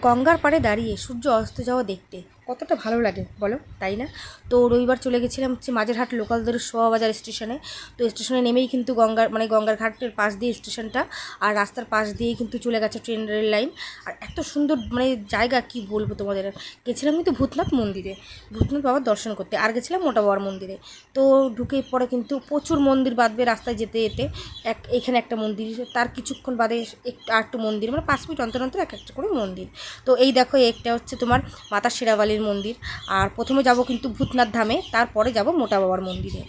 গঙ্গার পাড়ে দাঁড়িয়ে সূর্য অস্ত যাওয়া দেখতে কতটা ভালো লাগে বলো, তাই না? তো রবিবার চলে গেছিলাম হচ্ছে মাঝেরহাট লোকালদের শোয়াবাজার স্টেশনে। তো স্টেশনে নেমেই কিন্তু গঙ্গার ঘাটের পাশ দিয়ে স্টেশনটা, আর রাস্তার পাশ দিয়েই কিন্তু চলে গেছে ট্রেন রেল লাইন। আর এত সুন্দর জায়গা, কি বলবো তোমাদের। গেছিলাম কিন্তু ভূতনাথ মন্দিরে, ভূতনাথ বাবার দর্শন করতে, আর গেছিলাম মোটা বাবার মন্দিরে। তো ঢুকে পরে কিন্তু প্রচুর মন্দির বাদবে রাস্তায় যেতে যেতে এখানে একটা মন্দির, তার কিছুক্ষণ বাদে একটু মন্দির, 5 মিনিট অন্তর অন্তর একটা করে মন্দির। তো এই দেখো, একটা হচ্ছে তোমার মাতা শেরাওয়ালির মন্দির। আর প্রথমে যাব কিন্তু ভূতনাথ ধামে, তারপরে যাব মোটা বাবার মন্দিরে।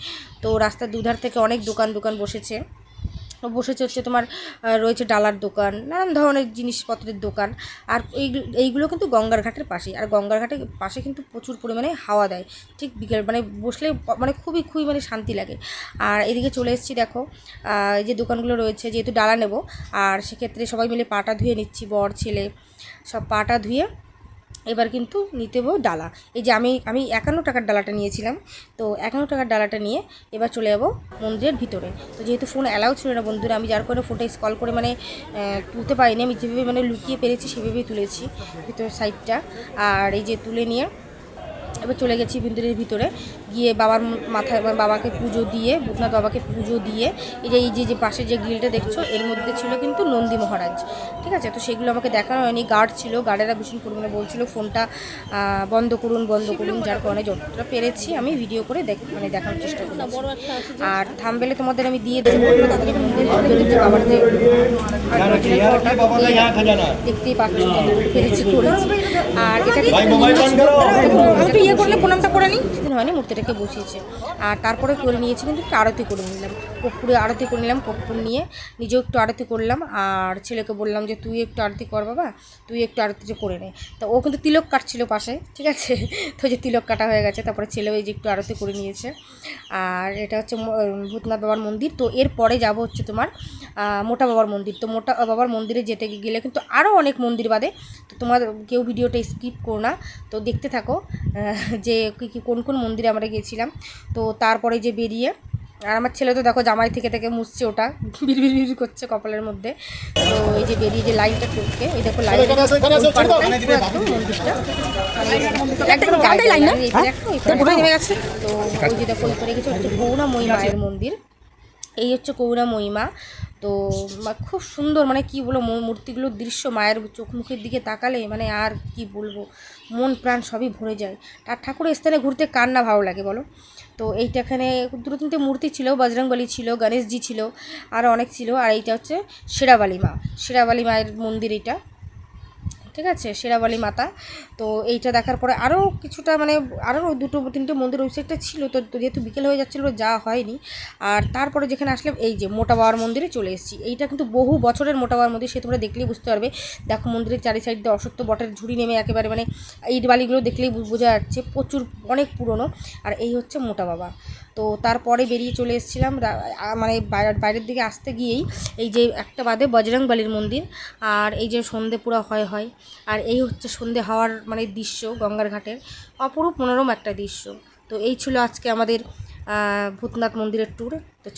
তো রাস্তার দুধার থেকে অনেক দোকান বসেছে হচ্ছে তোমার, রয়েছে ডালার দোকান, নানান ধরনের জিনিসপত্রের দোকান। আর এইগুলো কিন্তু গঙ্গার ঘাটের পাশেই, আর গঙ্গার ঘাটের পাশে কিন্তু প্রচুর পরিমাণে হাওয়া দেয়। ঠিক বিকেল বসলে খুবই খুবই শান্তি লাগে। আর এদিকে চলে এসেছি, দেখো এই যে দোকানগুলো রয়েছে, যেহেতু ডালা নেব, আর সেক্ষেত্রে সবাই মিলে পাটা ধুয়ে নিচ্ছি, বর ছেলে সব পাটা ধুয়ে এবার কিন্তু নিতে হবে ডালা। এই যে আমি 51 টাকার ডালাটা নিয়েছিলাম। তো 51 টাকার ডালাটা নিয়ে এবার চলে যাবো মন্দিরের ভিতরে। তো যেহেতু ফোন অ্যালাউ ছিল না বন্ধুরা, আমি যার করে ফোনটা স্কল করে তুলতে পারিনি। আমি যেভাবে লুকিয়ে পেরেছি সেভাবেই তুলেছি ভিতরের সাইডটা। আর এই যে তুলে নিয়ে এবার চলে গেছি মন্দিরের ভিতরে, গিয়ে বাবার মাথায় বাবাকে পুজো দিয়ে, ভূতনাথ বাবাকে পুজো দিয়ে, এই যে পাশে যে গ্রিলটা দেখছো, এর মধ্যে ছিল কিন্তু নন্দী মহারাজ। ঠিক আছে, তো সেগুলো আমাকে দেখানো হয়নি। গার্ড ছিল, গার্ডেরা ভীষণ পরিমাণে বলছিল ফোনটা বন্ধ করুন, যার কারণে যতটা পেরেছি আমি ভিডিও করে দেখানোর চেষ্টা করেছি। আর থাম্বনেলে তোমাদের আমি দিয়ে দেবো, তাদের মন্দিরে বাবার যে দেখতেই পাচ্ছ পেরেছি করেছি। আর এটা ইয়ে করলে প্রণামটা করে নিই, সেদিন হয়নি, মূর্তিটাকে বসিয়েছে। আর তারপরে করে নিয়েছি কিন্তু একটু আরতি করে নিলাম, কর্পূরে আরতি করে নিলাম, কর্পূর নিয়ে নিজেও একটু আরতি করলাম। আর ছেলেকে বললাম যে তুই একটু আরতি কর বাবা, তুই একটু আরতিটা করে নে। তো ও কিন্তু তিলক কাটছিল পাশে, ঠিক আছে। তো যে তিলক কাটা হয়ে গেছে, তারপরে ছেলেও এই যে একটু আরতি করে নিয়েছে। আর এটা হচ্ছে ভূতনাথ বাবার মন্দির। তো এরপরে যাব হচ্ছে তোমার মোটা বাবার মন্দির। তো মোটা বাবার মন্দিরে যেতে গেলে কিন্তু আরও অনেক মন্দির বাদে, তো তোমার কেউ ভিডিওটা স্কিপ করো না, তো দেখতে থাকো যে কোন কোন মন্দিরে আমরা গিয়েছিলাম। তো তারপরে যে বেরিয়ে, আর আমার ছেলে তো দেখো জামাই থেকে মুছছে, ওটা বিড় করছে কপালের মধ্যে। তো এই যে বেরিয়ে যে লাইনটা টুককে, এই দেখো লাইনটা নেমে গেছে। তো ওই যে দেখো করে গেছে হচ্ছে করুণাময়ী মায়ের মন্দির। এই হচ্ছে করুণাময়ী মা। তো খুব সুন্দর, কি বলবো, মূর্তিগুলোর দৃশ্য, মায়ের চোখ মুখের দিকে তাকালে আর কি বলবো, মন প্রাণ সবই ভরে যায়। আর ঠাকুরের স্থানে ঘুরতে কার না ভালো লাগে বলো। তো এইটা এখানে 2-3টে মূর্তি ছিল, বজরংবলী ছিল, গণেশজি ছিল, আরও অনেক ছিল। আর এইটা হচ্ছে শেরাওয়ালি মা, শেরাওয়ালি মায়ের মন্দির এটা, ঠিক আছে, শেরাওয়ালি মাতা। তো এইটা দেখার পরে আরও কিছুটা আরও 2-3টে মন্দির ওই সাইডটা ছিল। তো যেহেতু বিকেল হয়ে যাচ্ছিলো যাওয়া হয়নি। আর তারপরে যেখানে আসলাম, এই যে মোটা বাবার মন্দিরে চলে এসেছি। এইটা কিন্তু বহু বছরের মোটা বাবার মন্দির, সে তোমরা দেখলেই বুঝতে পারবে। দেখো মন্দিরের চারি সাইড দিয়ে অশ্বত্থ বটের ঝুড়ি নেমে একেবারে ইট বালিগুলো দেখলেই বোঝা যাচ্ছে প্রচুর অনেক পুরনো। আর এই হচ্ছে মোটা বাবা। তো তারপরে বেরিয়ে চলে এসেছিলাম বাইরের দিকে আসতে গিয়েই এই যে একটা বাদে বজরংবলীর মন্দির। আর এই যে সন্ধে পুরো হয়। আর এই হচ্ছে সন্ধে হওয়ার দৃশ্য গঙ্গার ঘাটের, অপরূপ মনোরম একটা দৃশ্য। তো এই ছিল আজকে আমাদের ভূতনাথ মন্দিরের ট্যুর। তো